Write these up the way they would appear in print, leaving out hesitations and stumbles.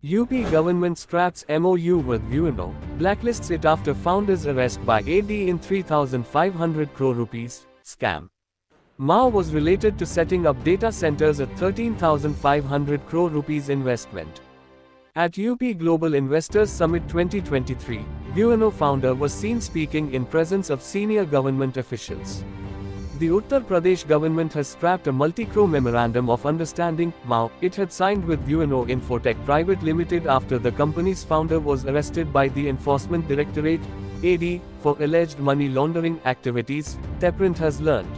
UP government scraps MOU with VueNow, blacklists it after founder's arrest by AD in 3,500 crore rupees scam. Mao was related to setting up data centers at 13,500 crore rupees investment. At UP Global Investors Summit 2023, VueNow founder was seen speaking in presence of senior government officials. The Uttar Pradesh government has scrapped a multi-crore Memorandum of Understanding (MOU) it had signed with VueNow Infotech Pvt Ltd after the company's founder was arrested by the Enforcement Directorate (AD) for alleged money laundering activities, ThePrint has learned.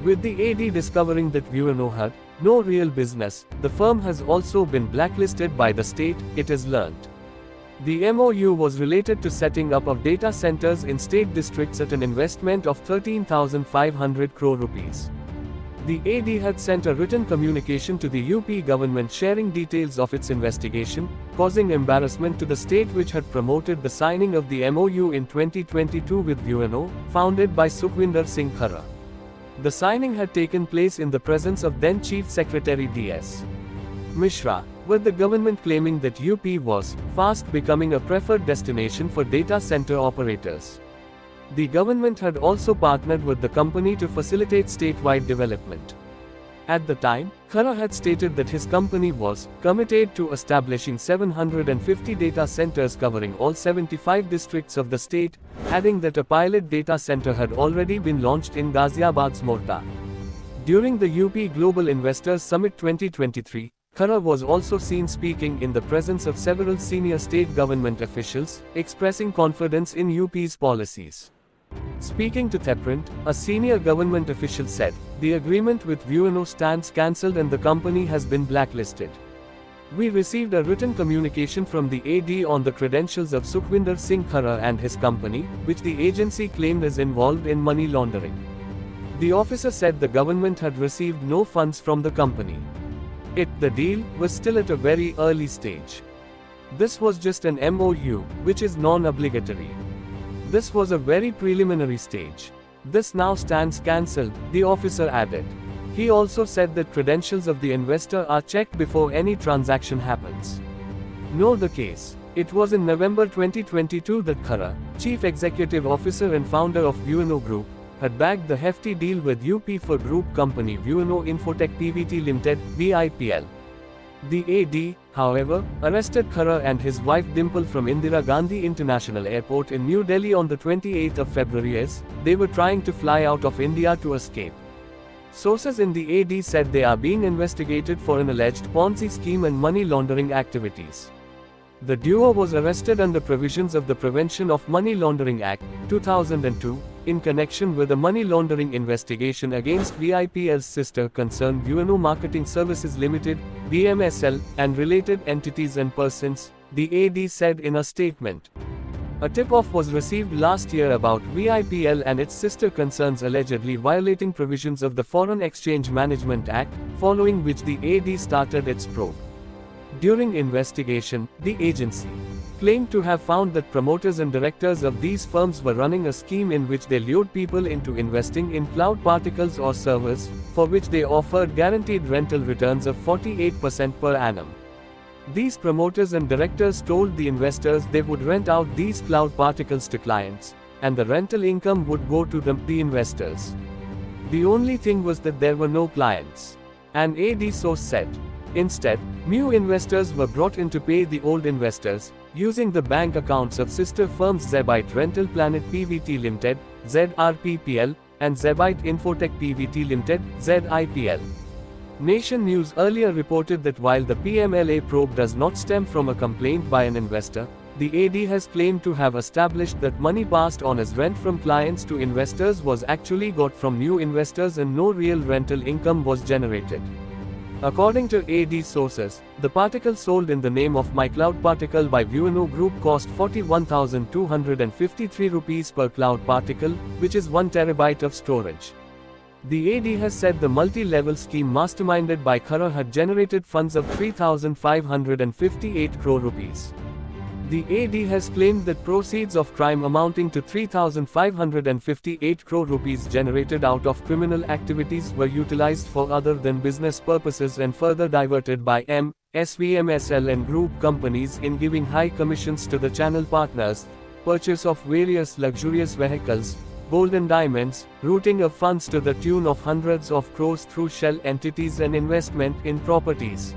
With the AD discovering that VueNow had no real business, the firm has also been blacklisted by the state, it has learned. The MOU was related to setting up of data centers in state districts at an investment of 13,500 crore rupees. The AD had sent a written communication to the UP government sharing details of its investigation, causing embarrassment to the state which had promoted the signing of the MOU in 2022 with VueNow, founded by Sukhvinder Singh Kharour. The signing had taken place in the presence of then Chief Secretary D.S. Mishra, with the government claiming that UP was fast becoming a preferred destination for data center operators. The government had also partnered with the company to facilitate statewide development. At the time, Kharour had stated that his company was committed to establishing 750 data centers covering all 75 districts of the state, adding that a pilot data center had already been launched in Ghaziabad's Morta. During the UP Global Investors Summit 2023, Kharour was also seen speaking in the presence of several senior state government officials, expressing confidence in UP's policies. Speaking to ThePrint, a senior government official said, "The agreement with VueNow stands cancelled and the company has been blacklisted. We received a written communication from the AD on the credentials of Sukhvinder Singh Kharour and his company, which the agency claimed is involved in money laundering." The officer said the government had received no funds from the company. The deal was still at a very early stage. This was just an MOU, which is non-obligatory. This was a very preliminary stage. This now stands cancelled, the officer added. He also said that credentials of the investor are checked before any transaction happens. Know the case. It was in November 2022 that Kharour, Chief Executive Officer and founder of VueNow Group, had bagged the hefty deal with UP for group company VueNow Infotech Pvt Ltd, VIPL. The AD, however, arrested Kharour and his wife Dimple from Indira Gandhi International Airport in New Delhi on the 28th of February as they were trying to fly out of India to escape. Sources in the AD said they are being investigated for an alleged Ponzi scheme and money laundering activities. The duo was arrested under provisions of the Prevention of Money Laundering Act, 2002, in connection with a money laundering investigation against VIPL's sister concern VueNow Marketing Services Limited, VMSL, and related entities and persons, the AD said in a statement. A tip-off was received last year about VIPL and its sister concerns allegedly violating provisions of the Foreign Exchange Management Act, following which the AD started its probe. During investigation, the agency claimed to have found that promoters and directors of these firms were running a scheme in which they lured people into investing in cloud particles or servers, for which they offered guaranteed rental returns of 48% per annum. These promoters and directors told the investors they would rent out these cloud particles to clients, and the rental income would go to the investors. The only thing was that there were no clients. An AD source said. Instead, new investors were brought in to pay the old investors, using the bank accounts of sister firms Zebite Rental Planet Pvt Ltd, ZRPPL, and Zebite Infotech Pvt Ltd, ZIPL. Nation News earlier reported that while the PMLA probe does not stem from a complaint by an investor, the AD has claimed to have established that money passed on as rent from clients to investors was actually got from new investors and no real rental income was generated. According to AD sources, the particle sold in the name of MyCloud Particle by VueNow Group cost 41,253 rupees per cloud particle, which is 1 terabyte of storage. The AD has said the multi-level scheme masterminded by Kharour had generated funds of 3,558 crore rupees. The AD has claimed that proceeds of crime amounting to 3,558 crore rupees generated out of criminal activities were utilized for other than business purposes and further diverted by SVMSL and group companies in giving high commissions to the channel partners, purchase of various luxurious vehicles, gold and diamonds, routing of funds to the tune of hundreds of crores through shell entities and investment in properties.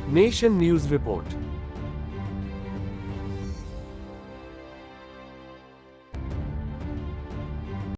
Nation News Report.